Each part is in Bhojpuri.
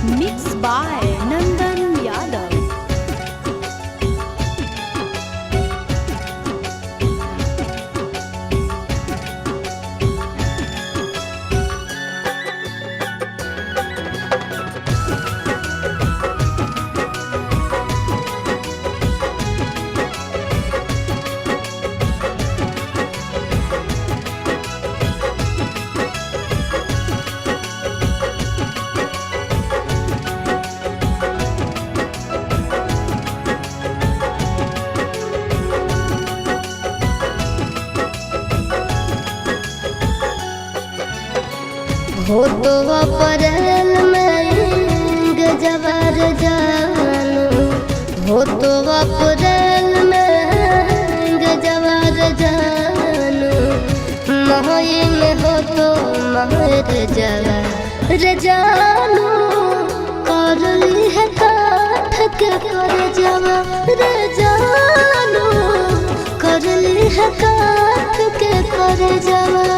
Mixed by Nandan Yadav. हो तो अप्रैल में गजबर जानू, हो तो अप्रैल में गजबर जानू, मई में हो तो महर जवार जानू, कर ली है काठ के कर जवार जानू, कर ली है काठ के कर जवार।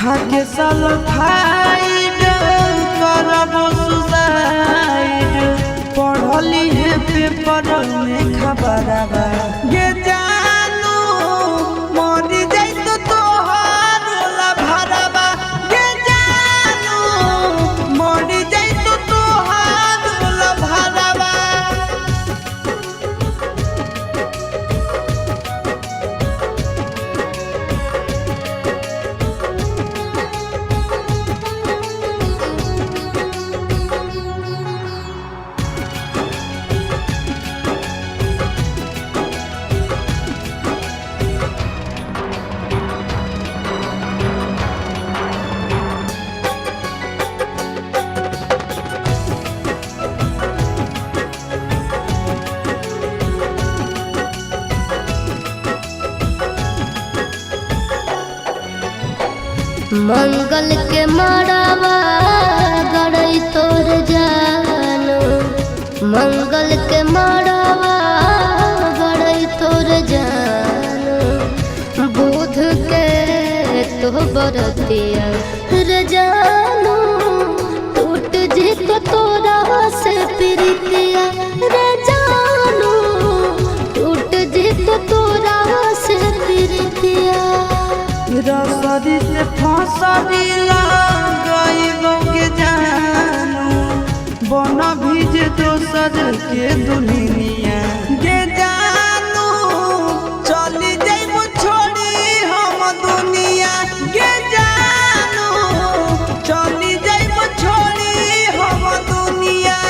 खाके सल्फाइड करब सुसाइड, पढ़ली है पेपर में खबरवा ये जानू, मरी जाई तो तोहार ला भरवा ये जानू, मरी जाई तो तोहार ला भरवा। मंगल के मड़ावा गड़ई तोर जानू, मंगल के मड़ावा गड़ई तोर जानू, बुध के तो बरतिया रे जानू, टूट जी को तोरा से प्रीतिया रे जानू, टूट जी को तोरा से प्रीतिया। रसरी से फसरी लगाइबो के जानू, बना भीज दोसर के दुनिया के जानू, चली जाइबो छोड़ी हम दुनिया के जानू, चली जाइबो छोड़ी हम दुनिया।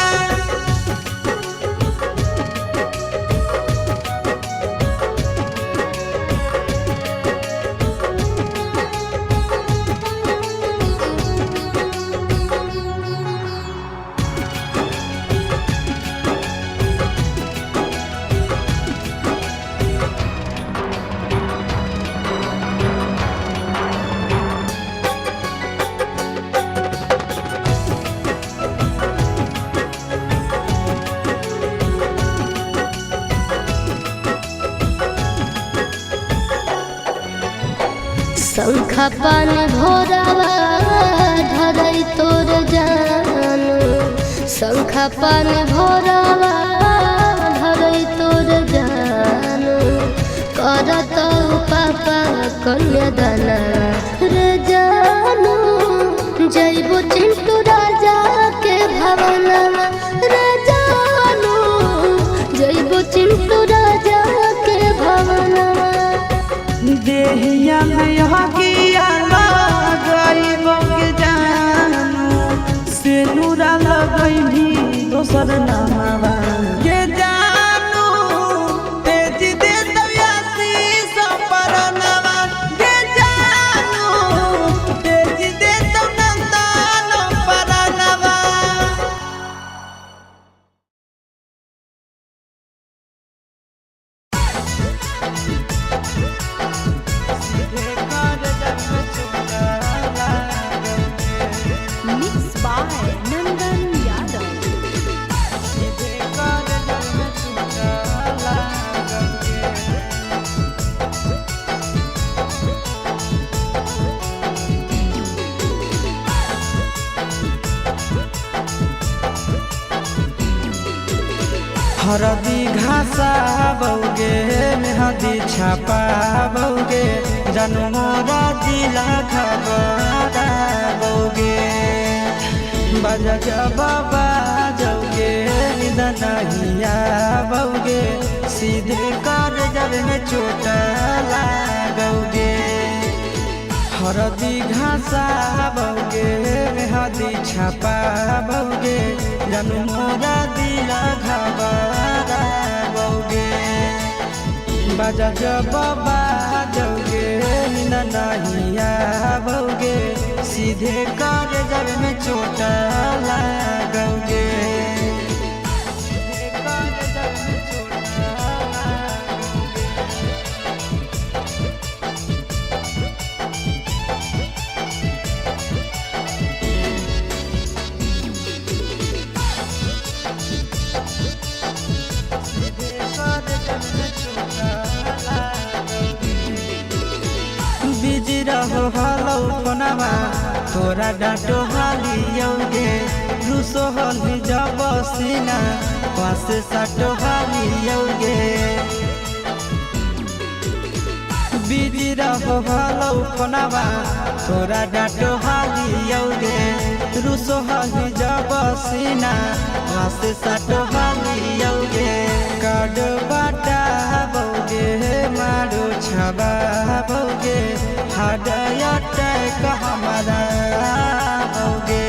शंखा पानी भोरावा धरई तोर जानू, शंखा पानी भोरावा धरई तोर जानू, करत पापा कन्यादाना रे जानू, जइबो चिंटू राजा के भवनवा रे जानू, जइबो चिंटू राजा के भवनवा। देहिया में हकिया लगाइबो के जानू, सेनुरा लगैनी दोसर नामवा के जानू, तेज दे दयासी सपरनवा के जानू, तेज दे तो नंदन परनवा। Mixed by Nandan Yadav. हरदी घासा बौगे मेहदी छापा बौगे जनमोरा दिला खबरा बौगे बाजा बाबा जौगे निदनहिया बौगे सीधे कर जब में चोट लागोगे हरदी घासा बौगे मेहदी छापा बौगे जनमोरा दिला घबरा बौगे बाजा बाबा जौगे नहिया बौगे सीधे कर जब में चोट लागोगे बिजी रहो हलो फोनवा तोरा डांटो हालियोगे रूसो हली जब सीना पास साटो हालियोगे बिजी रहो हलो फोनवा तोरा डांटो हालियोगे रूसो हली जब सीना पास साटो हालियोगे काड बाटा बौगे मारो छबा बौगे हृदय हमारा बौगे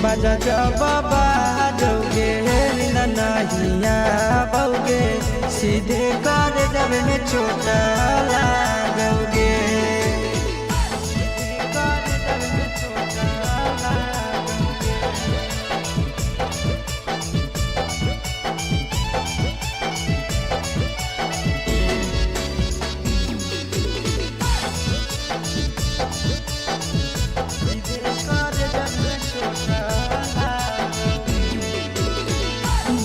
बाजा बाबा जौगे नहिया बौगे सीधे कर जब में चोट लागोगे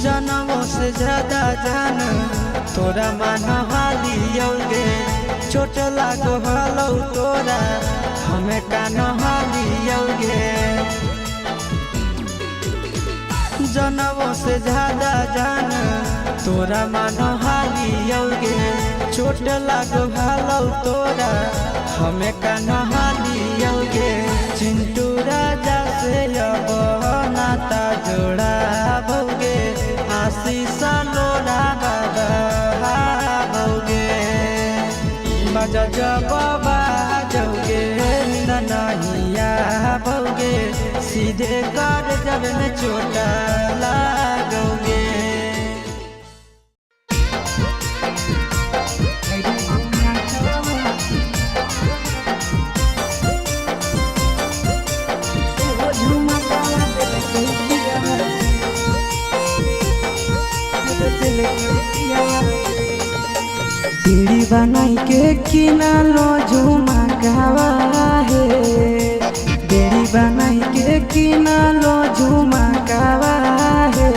जनमों से ज्यादा जान तोरा मान हालियोगे चोट लागो हलो तोरा हमें कान हालियोगे जनमों से ज्यादा जान तोरा मान हालियोगे चोट लागो हलो तोरा हमें कान हालियोगे चिंटू राजा से अब नाता जोड़ा बौगे आशीष लोड़ा बौगे बाजा बाबा जौगे नहिया बौगे सीधे कर जब में चोट लागोगे पीड़ी बनाई के किनालो झुमकावा है बेड़ी बनाई के किनालो झुमकावा है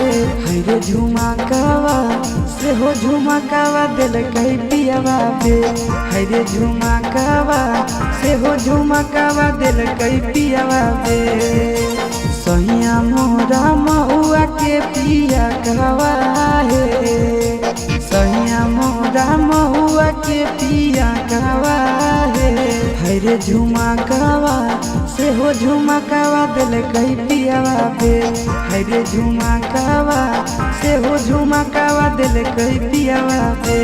हरे झुमकावा से हो झुमकावा दिल कई पियावा बे हरे झुमकावा से हो झुमकावा दिल कई पियावा बे सहिया मोरा महुआ के पिया कहवा है सहिया मोरा महुआ के पिया कहवा है हरे झुमकावा से हो झुमकावा दिल कई पियावा बे हरे झुमकावा से हो झुमकावा दिल कई पियावा बे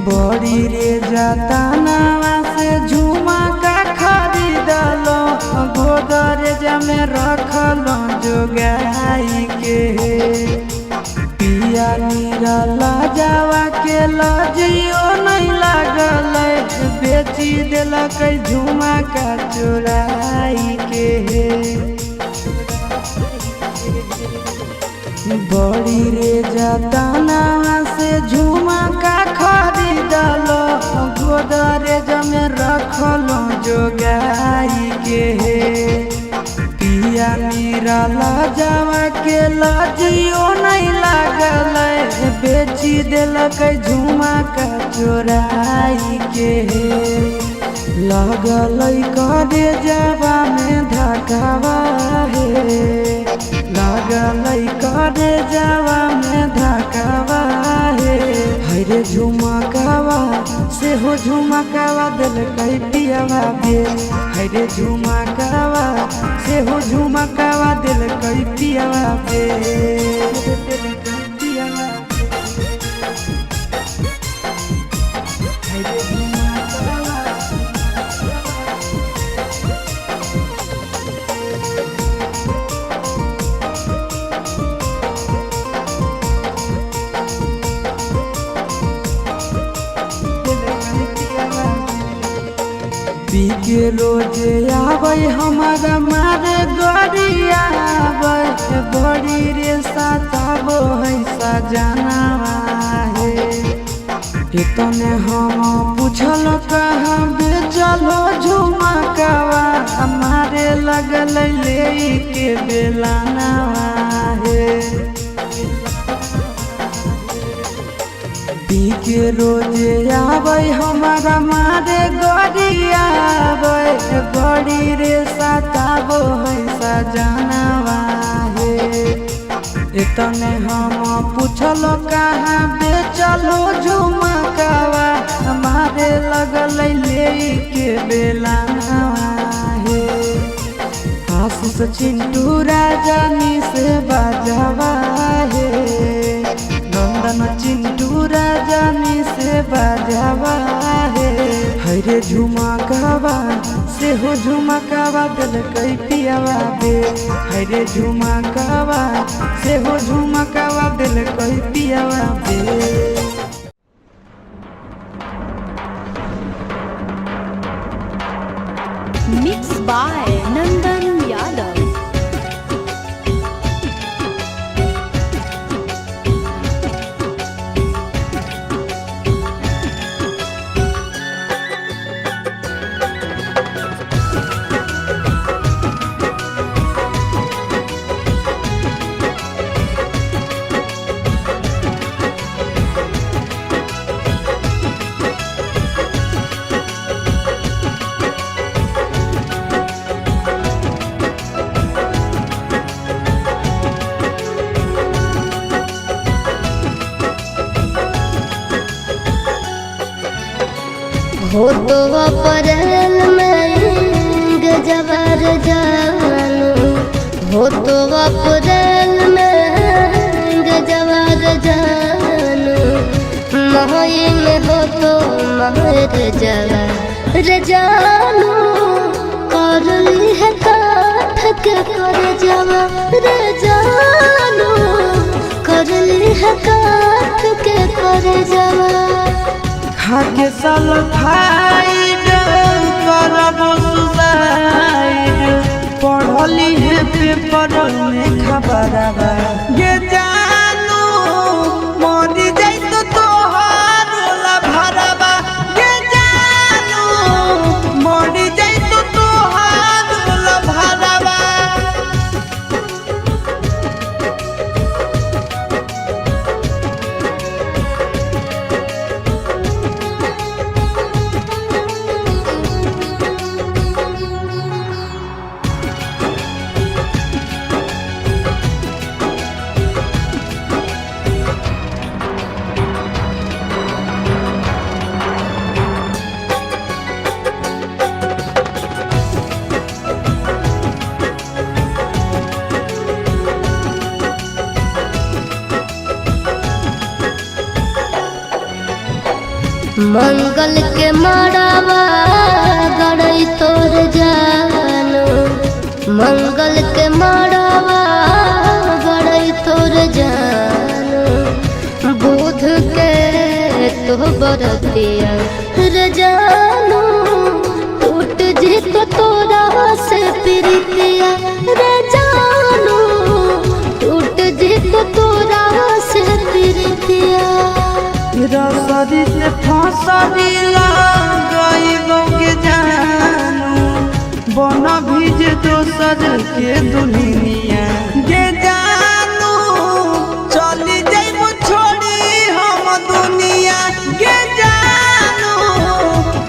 बड़ी रे जतनावा से झुमका खरीदलो गोदरेज में रखलो जोगाई के पिया निरल जावा के लजियो नहीं लागल बेची दिलक झुमका चोराई के बड़ी रे जतनावा से झुमका खरीदलो गोदरेज में रखलो जोगाई के पिया मीरा लाजवा के लाजियो नहीं लागल बेची दिलक झुमका चोराई के लगल करे जवा में धकावा हे लगल करे जवा में धकावा हे हरे झुमकावा से हो झुमकावा दिल कई पियावा बे हरे झुमकावा से हो झुमकावा दिल कई पियावा बे पी के रोज आवे हमारा मारे गोरिया बड़ी रे सताबो है सजनावा है इतने हम पूछल कहाँ बेचलो झुमकावा हमारे लगल ले के बेलानावा है पी के रोज आवे हमारा मारे गोरिया बड़ी रे सताबो है सजनावा है इतने हम पूछलो कहाँ बेचलो झुमकावा हमारे लगल ले के बेलानावा है आशीष चिंटू राजानी से बाजावा है नंदन चिंटू राजानी से बाजावा है हरे झुमकावा से हो झुमकावा दिल कई पियावा बे हरे झुमकावा से हो झुमकावा दिल कई पियावा बे Mixed by Nandan Yadav. हो तो अप्रैल में गजबर जानू हो तो अप्रैल में गजबर जानू मई में हो तो महर जवर जानू कर ली है काठ के कर जवा जानू कर ली है काठ के कर जवा खाके सल्फाइड करबो सुसाइड पढ़ली है पेपर में खबरवा ये जानू मरी जाई तो तोहार भरवा ये जानू मरी जाई तो तोहार भरवा मंगल के मड़ावा गड़ई तोर जानू मंगल के मड़ावा गड़ई तोर जानू बुध के तो बरतिया रे जानू टूट जी तो तोरा से प्रीतिया रे जानू टूट जी तो तोरा से प्रीतिया रसरी से फांसरी लगाइबो के दुनिया गे जानू चली जाइबो छोड़ी हम दुनिया गे जानू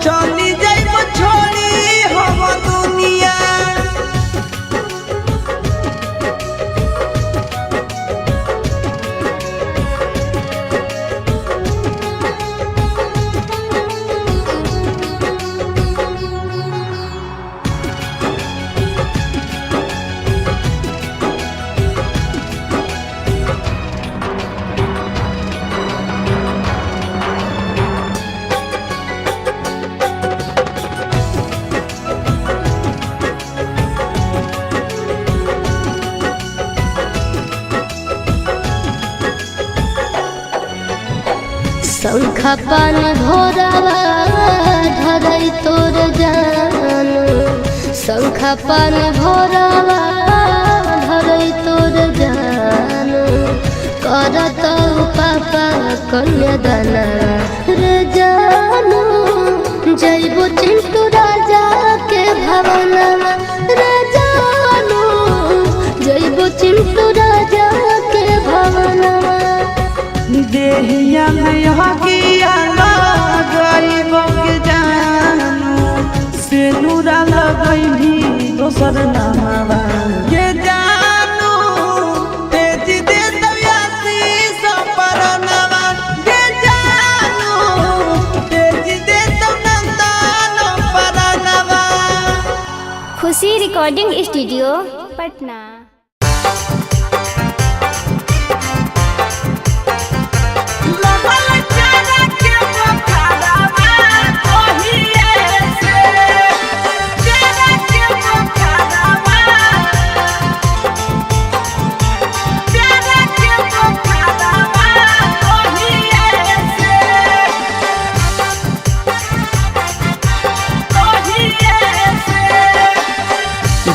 चली जाइबो छोड़ी हम दुनिया। शंखा पान भोरावा धरई तोर जानू शंखा पान भोरावा धरई तोर जानू करत पापा कन्यादाना रे जानू जइबो चिंटू राजा के भवनवा रे जानू जइबो चिंटू राजा के भवनवा। देहिया में हकिया लगइबो के जानू से नूरा लगई भी दोसर नामवा ये जानू तेज दे दयासी सपरनवा ये जानू तेज दे नंदन परनवा। खुशी रिकॉर्डिंग स्टूडियो पटना।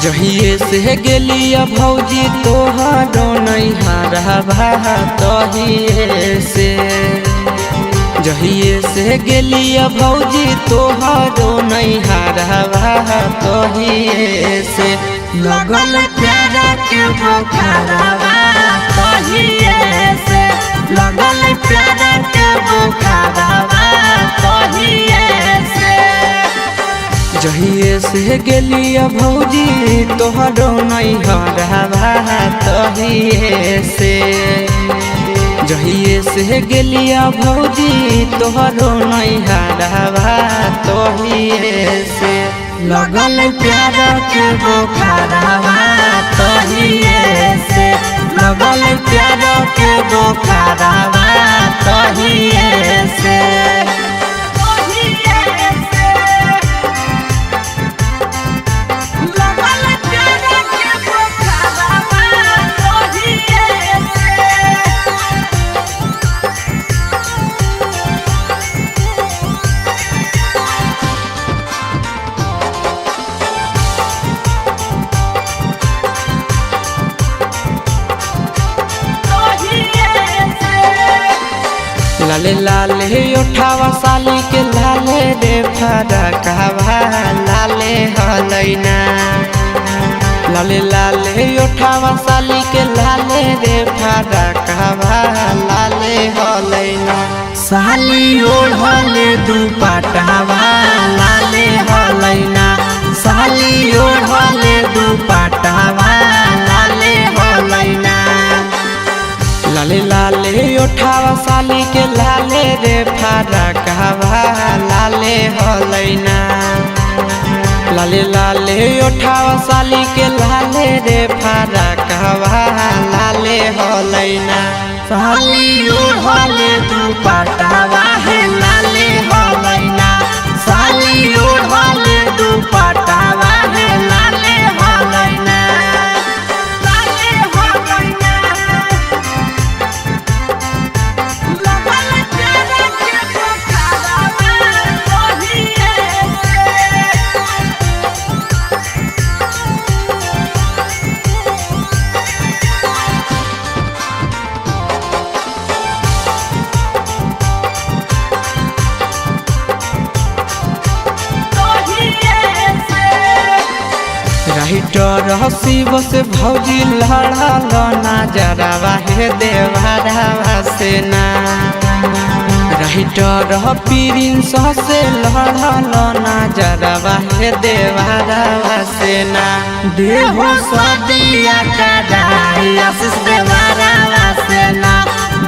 जहिए से गेलिया भौजी तोहरो नैहरवा तहिए से जहिए से गेलिया भौजी तोहरो नैहरवा तहिए से लगल प्यारा के बुखारवा तहिए से लगल प्यारा के बुखारवा तहिए से जहिए से गेलिया भौजी तोहरो नैहरवा तहिए से जहिए से गेलिया भौजी तोहरो नैहरवा तहिए से लगल प्यारा के बुखारवा तहिए से लगल प्यारा के बुखारवा तहिए से। लाले लाले उठावा साली के लाले रे फरकवा लाले हलैना लाले लाले उठावा साली के लाले रे फरकवा लाले हलैना साली ओढ़ले दुपट्टावा लाले हलैना साली ओढ़ले दुपट्टावा लाले हलैना लाले लाले उठावा साली के लाले रे फरकवा लाले हलैना लाले लाले उठावा साली के लाले रे फरकवा लाले हलैना साली ओढ़ले दुपट्टावा है लाले हलैना साली ओढ़ले दुपट्टावा है लाले हलैना। शिव से भौजी लड़ल नजरवा हे देवरवा से ना राइटर प्रिंस से लड़ल नजरवा हे देवरवा से ना देहो सदिया कदाई आशीष देवरवा से ना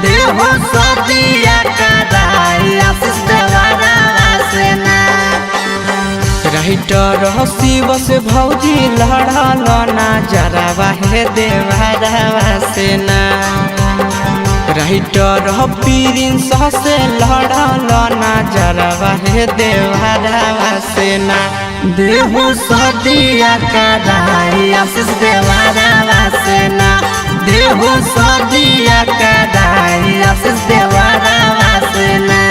देहो सदिया कदाई आशीष देवरवा से ना राइटर शिव से भौजी लड़ल नजरवा हे देवरवा से ना राइटर प्रिंस से लड़ल नजरवा हे देवरवा से ना देहो सदिया कदाई आशीष देवरवा से ना देहो सदिया कदाई आशीष देवरवा से ना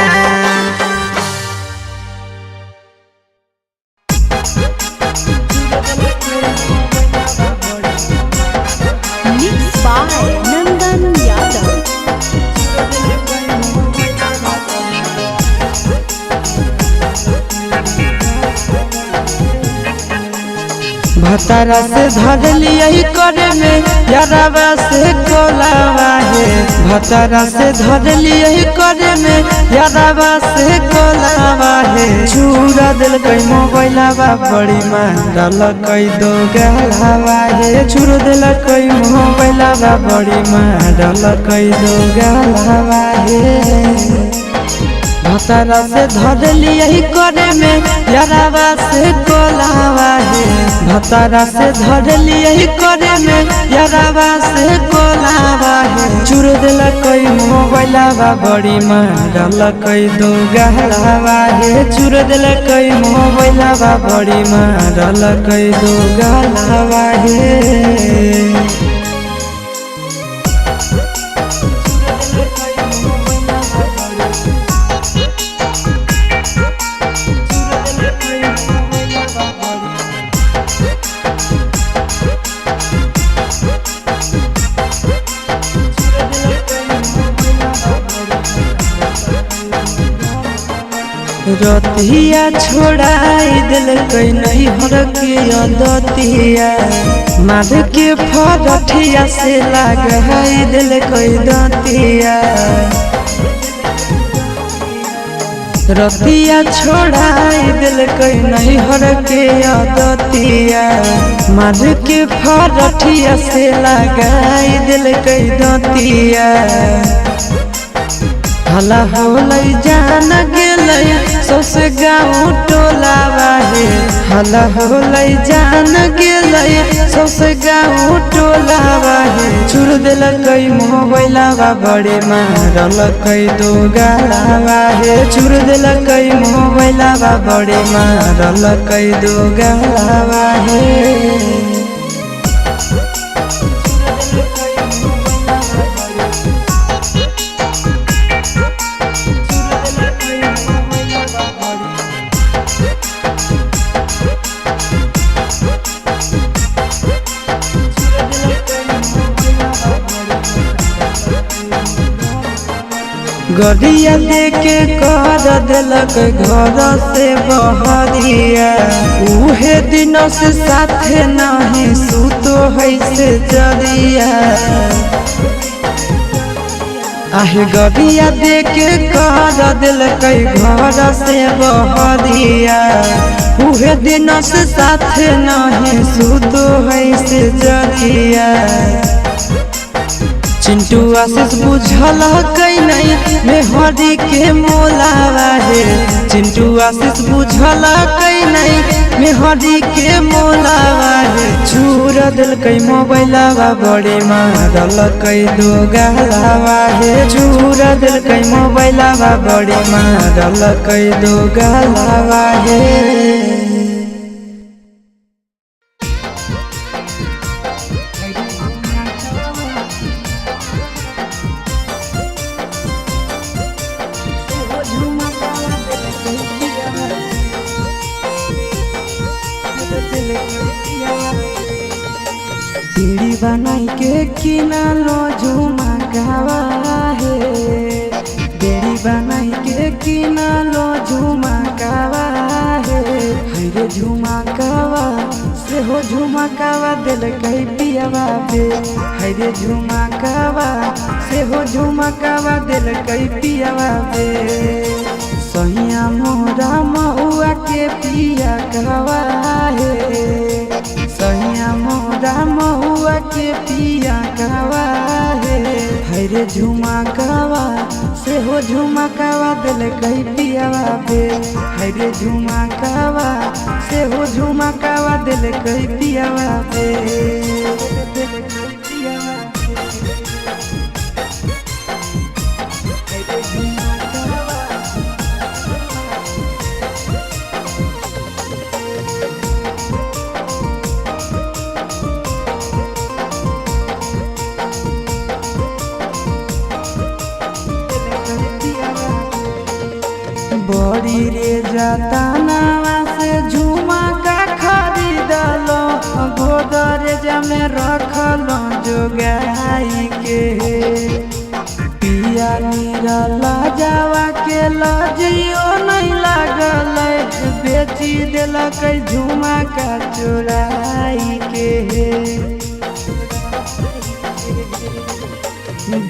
भतारा से धर लिया करे में यारावा से कोलावा है भतारा से धर लिया करे में यारावा से कोलावा है चूरा दिल कई मोबाइलावा बड़ी मारल कई दो गलावा है चूर दिल कई मोबाइलावा बड़ी मारल कई दो गलावा है भतारा से धर लिया करे में यारावा से कोलावा है भतारा से धर लिया करे में यारावा से कोलावा है चूर दिल कई मोबाइलावा बड़ी मारल कई दो गलावा है चूर दिल कई मोबाइलावा बड़ी मारल कई दो गलावा है रतिया छोड़ाई दिल कई नहीं हर के दतिया मार के फरठिया से लगाई दिल कई दतिया रतिया छोड़ाई दिल कई नहीं हर के दतिया मार के फरठिया से लगाई दिल कई दतिया हला होलै जान गेलै सौस गाँव टोलावा है हला होलै जान गेलै सौस गाँव टोलावा है चूर दिल कई मोबाइलावा बड़े मारल कई दो गलावा है चूर दिल कई मोबाइलावा बड़े मारल कई दो गलावा है गरिया लेके कर दिलक घर से बहरिया उहे दिन से साथे नहीं सुतो है से जरिया आहे गरिया देके कर दिलक घर से बहरिया उहे दिन से साथे नहीं सुतो है से जरिया चिंटू आशीष बुझल कई नहीं मेहरी के मोलावा है चिंटू आशीष बुझल कई नहीं मेहरी के मोलावा है चूर दिल कई मोबाइलावा बड़े मारल कई दो गलावा है चूर दिल कई मोबाइलावा बड़े मारल कई दो गलावा है पीड़ी बनाई के किनारो झुमकावा है बेड़ी बनाई के किनारो झुमकावा है हरे झुमकावा से हो झुमा झुमकावा दिल कई पियावा बे हरे झुमकावा से हो झुमकावा दिल कई पियावा बे सैया मोरा महुआ के पिया कहवा है सैया मोरा महुआ के पिया कहवा है हरे झुमकावा से हो झुमकावा दिल कई पियावा बे हरे झुमकावा से हो झुमकावा दिल कई पियावा बे बड़ी रे जतनावा से झुमका खरीदलो गोदरेज में रखलो जोगाई के पिया निरला जावा के लजियो नहीं लागल बेची दिलक झुमका चोराई के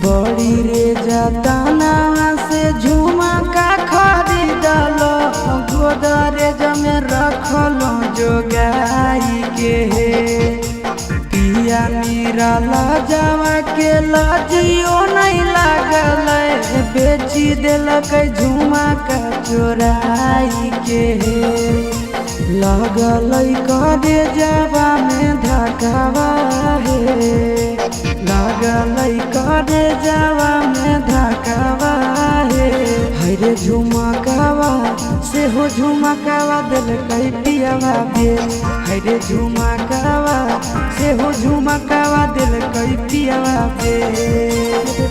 बड़ी रे जतनावा से झुमका खरीदलो गोदरेज में रखलो जोगाई के पिया निरला जावा के लजियो नहीं लागल बेची दिलक झुमका चोराई के लगल करे जावा में धकावा है लगल करे जावा में धकावा है हरे झुमकावा से हो झुमकावा दिल कई पियावा बे हरे झुमकावा से हो झुमकावा दिल कई पियावा बे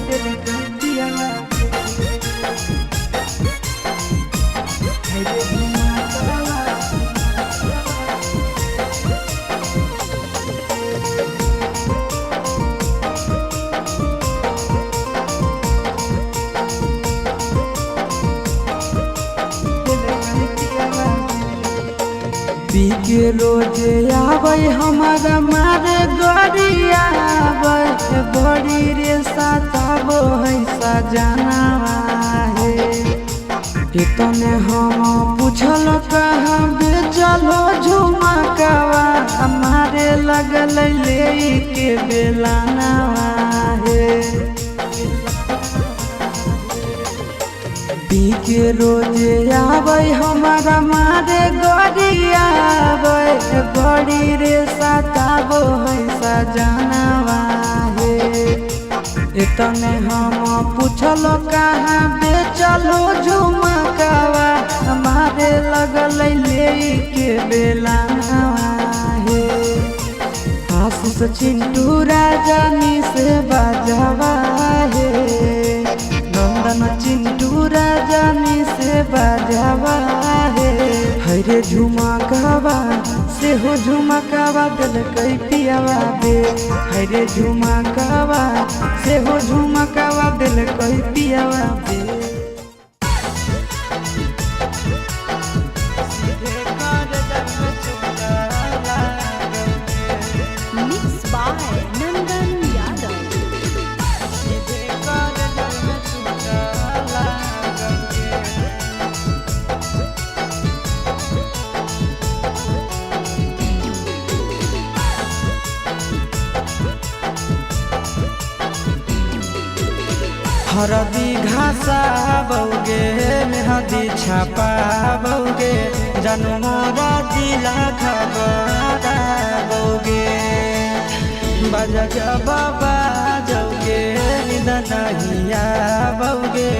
के रोज आवे हमारा मारे गरिया आवे बड़ी रे सताबो है सजना है इतने हम पूछल कहाँ बेचलो झुमकावा हमारे लगल ले के बेलाना है के रोज आवे हमारा मारे गरिया आवे बड़ी रे सताबो है सजनवा है इतने हम पूछलो कहाँ बेचलो झुमकावा हमारे लगल ले के बेलाना है आशीष चिंटू राजानी से बाजावा है नंदन चिंटू राजानी से बाजावा है हरे झुमकावा से हो झुमकावा दिल कई पियावा बे हरे झुमकावा से हो झुमकावा दिल कई पियावा बे हरदी घासा बौगे मेहदी छापा बौगे जनमोरा दिला खबरा बौगे बजा बाबा जौगे निदनहिया बौगे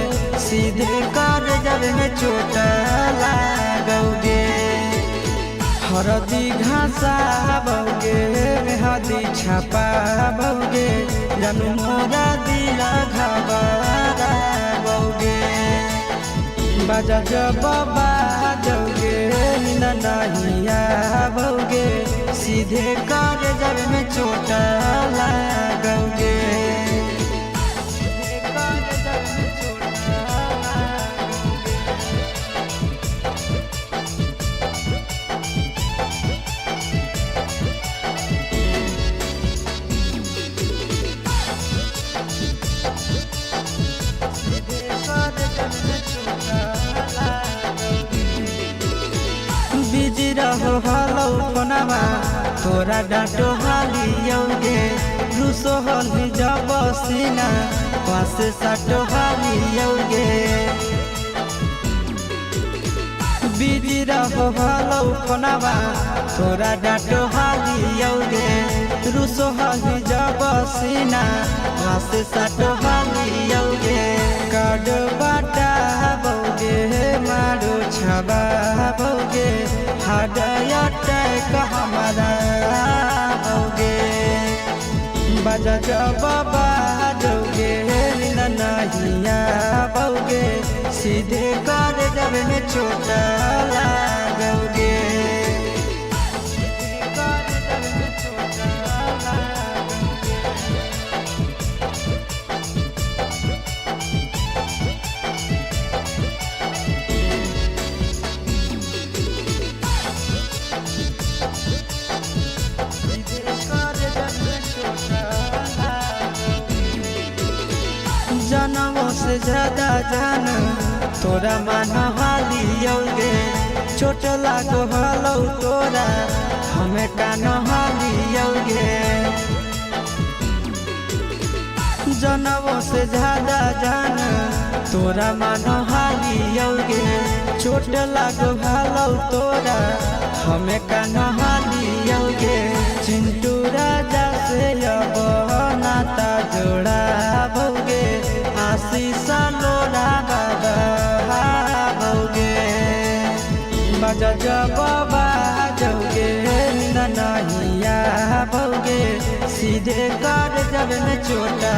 सीधे कर जब में चोट लागोगे हरदी घासा बौगे मेहदी छापा बौगे जनमोरा दिला घबरा बौगे बजा बाबा जौगे नहिया बौगे सीधे कर जब में चोट लागोगे फोनवा तोरा डांटो हालियोगे रूसो हली जब सीना पास साटो हालियोगे बिजी रहो हलो फोनवा तोरा डांटो हालियोगे रूसो हली जब सीना पास साटो हालियोगे कार्ड बाटा बोगे मारो छबा बोगे हार्ट अटैक हमारा बोगे बजा जब बाजोगे नहिया बोगे सीधे कर जब में चोट लागोगे जनमों से ज्यादा जान तोरा मान हालियोगे चोट लागो हलो तोरा हमें कान हालियोगे जनमों से ज्यादा जान तोरा मान हालियोगे चोट लागो हलो तोरा हमें कान हालियोगे चिंटू राजा से अब नाता जोड़ा बोगे आशीष लोड़ा बाबा बोगे बजा जब बाजोगे नहिया बोगे सीधे कर जब में चोटा